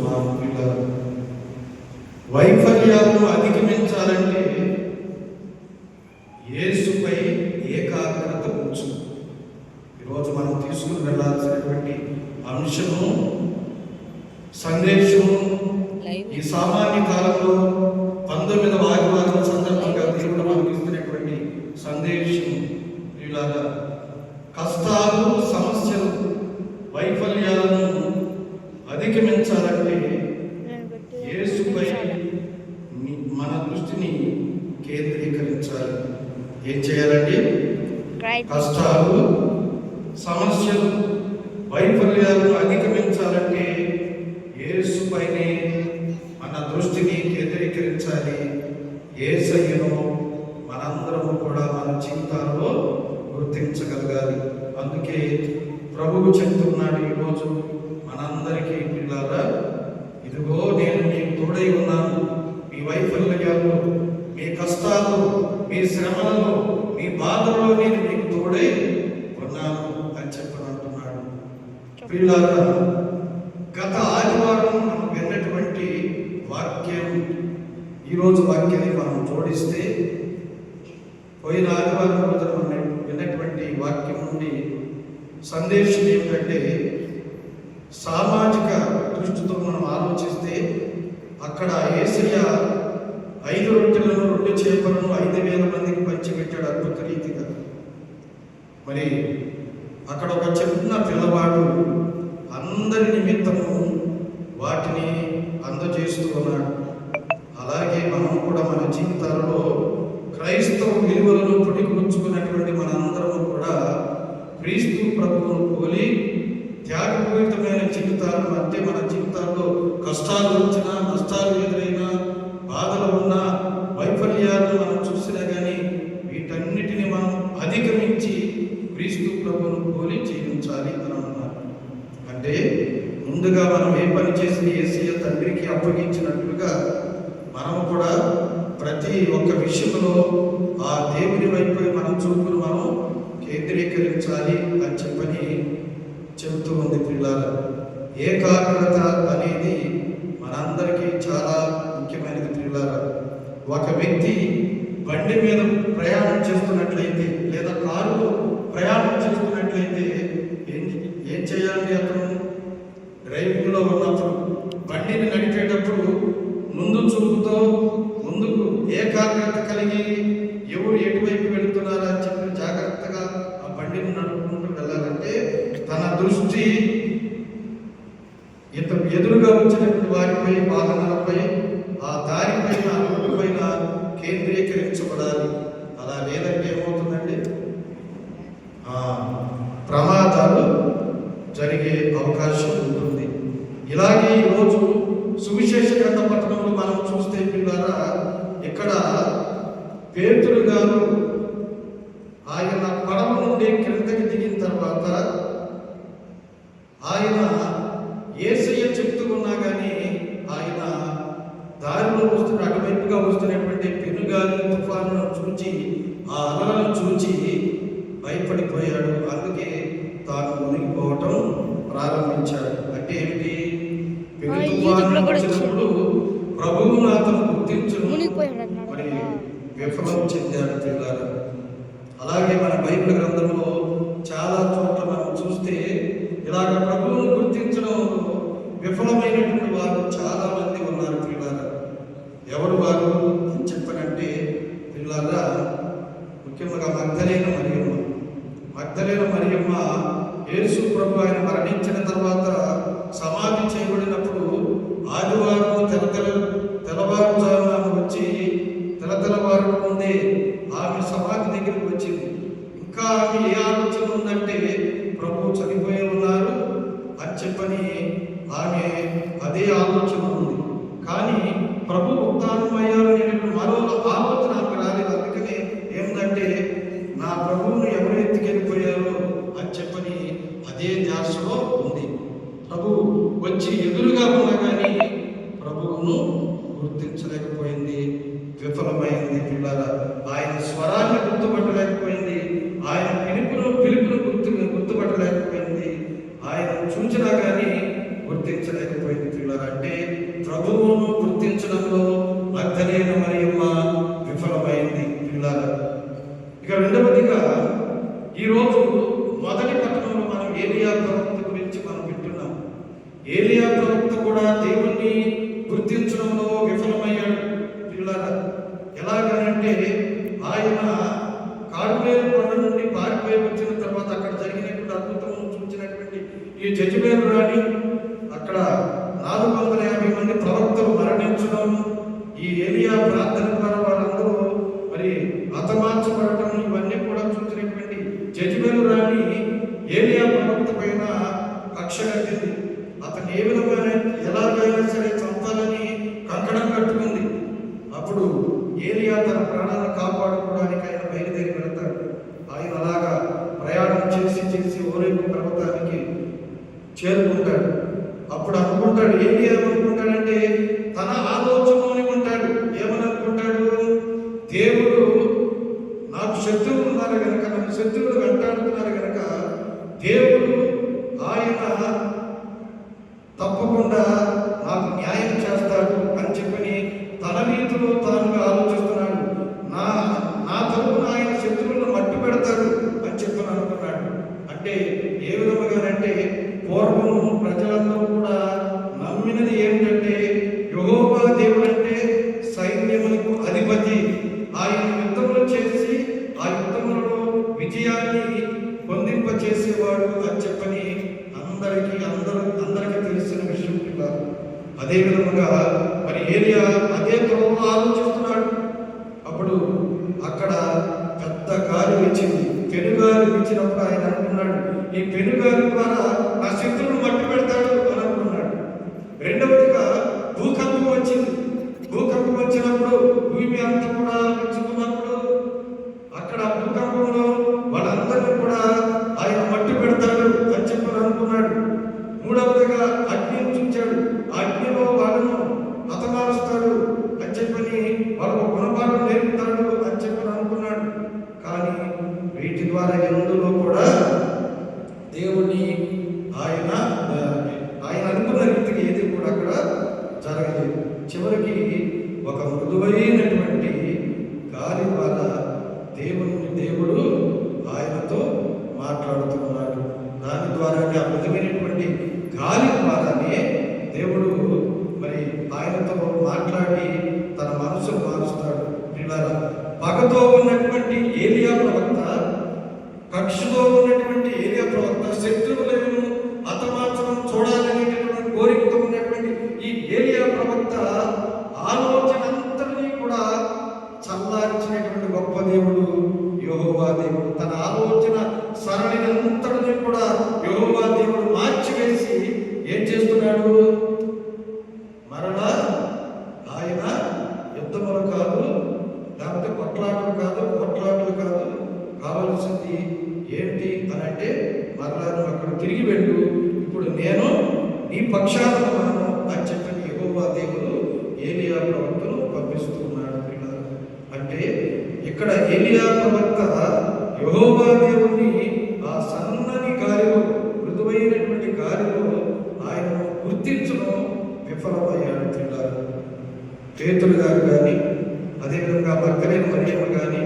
చూస్తున్నాం. ఇలా వైఫల్యాలను అధిగమించాలంటే యేసుపై ఏకాగ్రత ఉంచు. ఈరోజు మనం తీసుకుని వెళ్ళాల్సినటువంటి అంశము, సందేశము, ఈ సామాన్య కాలంలో 19వ ఆదివారం సందర్భంగా దేవుడు మనకు ఇస్తున్నటువంటి సందేశం ఇలాగా కష్టాలు, సమస్యలు, వైఫల్యాలను అధిగమించాలంటే యేసుపై మన దృష్టిని కేంద్రీకరించాలి. ఏం చేయాలండి? కష్టాలు, సమస్యలు, వైఫల్యాలను అధిగమించాలంటే యేసుపైనే మన దృష్టిని కేంద్రీకరించాలి. యేసయ్యను మనందరము కూడా మన జీవితాల్లో గుర్తించగలగాలి. అందుకే ప్రభువు చెప్తున్నాడు ఈరోజు మనందరికీ, పిల్లలారా, ఇదిగో నేను మీకు తోడై ఉన్నాను. మీ వైఫల్యాలు, మీ కష్టాలు, మీ శ్రమలలో, మీ బాధల్లో నేను మీకు తోడై ఉన్నాను అని చెప్పనంటున్నాడు. పిల్లలారా, గత ఆదివారం మనం విన్నటువంటి వాక్యం, ఈరోజు వాక్యాన్ని మనం జోడిస్తే, పోయిన ఆదివారం రోజున మనం విన్నటువంటి వాక్యం నుండి సందేశం ఏమిటంటే, సామాజిక దృష్టితో మనం ఆలోచిస్తే అక్కడ యేసయ్య 5 రొట్టెలను 2 చేపలను 5,000 మందికి పంచిపెట్టాడు అద్భుత రీతిగా. మరి అక్కడ ఒక చిన్న పిల్లవాడు అందరి నిమిత్తము వాటిని అందజేస్తూ ఉన్నాడు. అలాగే మనం కూడా మన జీవితాలలో క్రైస్తవ విలువలను పుడిపుచ్చుకున్నటువంటి మనందరము కూడా క్రీస్తు ప్రభువును పోలి త్యాగపూరితమైన జీవితాలు, అంటే మన జీవితాల్లో కష్టాలు వచ్చినా, నష్టాలు ఎదురైనా, బాధలు ఉన్నా, వైఫల్యాలను మనం చూసినా కానీ వీటన్నిటిని మనం అధిగమించి క్రీస్తు ప్రభువును పోలి జీవించాలి అని అన్నారు. అంటే ముందుగా మనం ఏ పని చేసి యేసయ్య తండ్రికి అప్పగించినట్లుగా మనం కూడా ప్రతి ఒక్క విషయంలో ఆ దేవుని వైపు మనం చూపును మనం కేంద్రీకరించాలి అని చెప్పని చెబుతూ ఉంది. పిల్లలు, ఏకాగ్రత అనేది మనందరికీ చాలా ముఖ్యమైనది. పిల్లలు, ఒక వ్యక్తి బండి మీద ప్రయాణం చేస్తున్నట్లయితే లేదా కారులో ప్రయాణం చేస్తున్నట్లయితే ఏం చేయాలి? అతను డ్రైవింగ్లో ఉన్నప్పుడు, బండిని నడిపేటప్పుడు ముందు చూపుతో ముందుకు ఏకాగ్రత కలిగి ఎవరు ఎటువైపు వెళుతున్నారా అని చెప్పి జాగ్రత్తగా ఆ బండిని నడుపుకుంటూ వెళ్ళాలంటే తన దృష్టి ఎదురుగా వచ్చినటువంటి వారిపై, వాహనాలపై, ఆ దారిపైన, రోడ్డు పైన కేంద్రీకరించబడాలి. అలా లేదంటే ఏమవుతుందండి? ప్రమాదాలు జరిగే అవకాశం ఉంటుంది. ఇలాగే ఈరోజు సువిశేష గ్రంథ పట్టణంలో మనం చూస్తే పిల్లరా, ఇక్కడ పేతురు గారు ఆయన పడవ నుండి క్రిందకి దిగిన తర్వాత ఆయన యేసయ్య చెప్తూ ఉన్నా కానీ ఆయన దారిలో వస్తున్న, అటువైపుగా వస్తున్నటువంటి పెనుగాలి, తుఫాను చూచి, ఆ అలలను చూచి భయపడిపోయాడు. అందుకే తాను మునిగిపోవటం ప్రారంభించాడు. అంటే ఏమిటి? పెను తుఫాను వచ్చినప్పుడు ప్రభువును అతను గుర్తించను మరి విఫలం చెందాడు. పిల్లలు, అలాగే మన బైబిల్ గ్రంథంలో చాలా చోట్ల మనం చూస్తే ఇలాగ ప్రభువును గుర్తించడం విఫలమైనటువంటి వారు చాలా మంది ఉన్నారు. పిల్లలు, ఎవరు వారు అని చెప్పనంటే, పిల్లల ముఖ్యంగా మగ్దలేన మరియమ్మ యేసు ప్రభు ఆయన మరణించిన తర్వాత సమాధి చేయబడినప్పుడు ఆదివారం తెల్లవారుజామున వచ్చి తెల్లవారు ముందే ఆమె సమాధి దగ్గరికి వచ్చింది. ఇంకా ఆమె ఏ ఆలోచన ఉందంటే ప్రభు చనిపోయి ఉన్నారు అని చెప్పని ఆమె అదే ఆలోచన ఉంది. కానీ ప్రభు ఉత్థానమయ్యారు అనేటువంటి మరో ఆలోచన ఆమె రాలేదు. అందుకనే ఏమిటంటే నా ప్రభువును ఎవరు ఎత్తుకెళ్ళిపోయారు అని చెప్పని అదే ధ్యాసలో ఉంది. ప్రభు వచ్చి ఎదురుగా ఉన్నా కానీ ప్రభువును గుర్తించలేకపోయింది, విఫలమైంది. పిల్లల, ఆయన స్వరాన్ని గుర్తుపట్టలేకపోయింది, ఆయన పిలుపును గుర్తుపట్టలేకపోయింది, ఆయన చూచినా కానీ గుర్తించలేకపోయింది. పిల్లల, అంటే ఏలియా ప్రవక్త కూడా దేవుణ్ణి గుర్తించడంలో విఫలమయ్యాడు. పిల్లలారా, ఎలాగనంటే ఆయన కార్మేలు కొండ నుండి పారిపోయి వచ్చిన తర్వాత అక్కడ జరిగినటువంటి అద్భుతం చూసినటువంటి ఈ జెజబెలు రాణి, అక్కడ 450 మంది ప్రవక్తలు మరణించడం, ఈ ఏలియా ప్రార్థన ద్వారా వాళ్ళందరూ మరి హతమార్చబడటం, ఇవన్నీ కూడా చూసినటువంటి జెజబెలు రాణి ఏలియా ప్రవక్త పైన కక్ష కట్టింది. అతను ఏ విధమైన ఎలాగైనా సరే చంపాలని కంకణం కట్టుకుంది. అప్పుడు ఏలియా తన ప్రాణాలను కాపాడుకోవడానికి ఆయన బయలుదేరి వెళతాడు. ఆయన అలాగా ప్రయాణం చేసి చేసి ఓరేపు పర్వతానికి చేరుకుంటాడు. అప్పుడు అనుకుంటాడు, ఏలియా ఏమనుకుంటాడంటే తన ఆలోచనలోనే ఉంటాడు. ఏమని అనుకుంటాడు? దేవుడు నాకు శత్రువులు ఉన్నారు కనుక, నన్ను శత్రువులు వెంటాడుతున్నారు కనుక దేవుడు ఆయన తప్పకుండా నాకు న్యాయం చేస్తాడు అని చెప్పని తన రీతిలో తానుగా ఆలోచిస్తున్నాడు. నా తరపున ఆయన శత్రువులను మట్టి పెడతాడు అని చెప్పని అనుకున్నాడు. అంటే ఏ విధముగానంటే పూర్వం ప్రజలందరూ కూడా నమ్మినది ఏమిటంటే యెహోవా దేవుడు అంటే సైన్యములకు అధిపతి, ఆయన యుద్ధములు చేసి ఆ యుద్ధములలో విజయాన్ని పొందింపచేసేవాడు అని చెప్పని అందరికీ తెలిసిన విషయం. పిల్లలు, అదే విధముగా మరి ఏలియా అదే త్రోవలో ఆలోచిస్తున్నాడు. అప్పుడు అక్కడ పెద్ద గాలి వచ్చింది. పెనుగాలి వచ్చినప్పుడు ఆయన అనుకున్నాడు, ఈ పెనుగాలి ద్వారా నా శత్రువును మట్టి పెడతాడు అని అనుకున్నాడు. రెండవదిగా భూకంపం వచ్చింది. భూకంపం వచ్చినప్పుడు భూమి అంతా కూడా విచ్చుకున్నప్పుడు అక్కడ భూకంపంలో వాళ్ళందరినీ కూడా ఆయన మట్టి పెడతాడు అని చెప్పని అనుకున్నాడు. మూడవదిగా అగ్నిని చూచాడు. ఆ అగ్నిలో వాళ్ళను హతమారుస్తాడు అని చెప్పని వాళ్ళకు గుణపాఠం నేర్పుతాడు అని చెప్పని అనుకున్నాడు. కానీ వీటి ద్వారా ఎందులో కూడా దేవుని ఆయన అనుకున్న రీతికి ఏది కూడా అక్కడ జరగలేదు. చివరికి ఒక మృదువైనటువంటి గాలి ద్వారా దేవుడు ఆయనతో మాట్లాడుతున్నాడు. దాని ద్వారా ఆ మృదువైనటువంటి గాలి ద్వారానే దేవుడు మరి ఆయనతో మాట్లాడి తన మనసును మారుస్తాడు. పిల్లల, పగతో ఉన్నటువంటి ఏలియా ప్రవక్త, కక్షతో ఉన్నటువంటి ఏలియా ప్రవక్త, శత్రువులను హతమార్చడం చూడాలనేటటువంటి కోరికతో ఉన్నటువంటి ఈ ఏలియా ప్రవక్త ఆలోచన అంతటినీ కూడా చల్లార్చినటువంటి గొప్ప దేవుడు యెహోవా దేవుడు. తన ఆలోచన సరళిని అంతటినీ కూడా యెహోవా దేవుడు మార్చివేసి ఏం చేస్తున్నాడు? మరలా ఆయన యుద్ధములు కాదు, లేకపోతే కొట్లాటలు కాదు, కావలసింది ఏంటి అని అంటే మరలా నువ్వు అక్కడ తిరిగి వెళ్ళు, ఇప్పుడు నేను నీ పక్షాన ఉన్నాను అని చెప్పి యెహోవా దేవుడు ఏలియా ప్రవక్తను పంపిస్తున్నాడు. అంటే ఇక్కడ ఏలియా ప్రవక్త యెహోవా దేవుని ఆ సన్నని గాలిలో, మృదువైనటువంటి గాలిలో ఆయనను గుర్తించడం విఫలమయ్యాడు. తిన్నారు పేతురు గారు కానీ, అదేవిధంగా మగ్దలేని మరియమ్మ కానీ,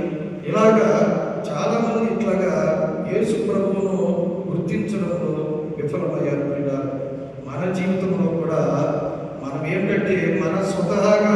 ఇలాగా చాలా మంది ఇట్లాగా యేసు ప్రభువును గుర్తించడంలో విఫలమయ్యారు. మన జీవితంలో కూడా మనం ఏంటంటే మన స్వతహాగా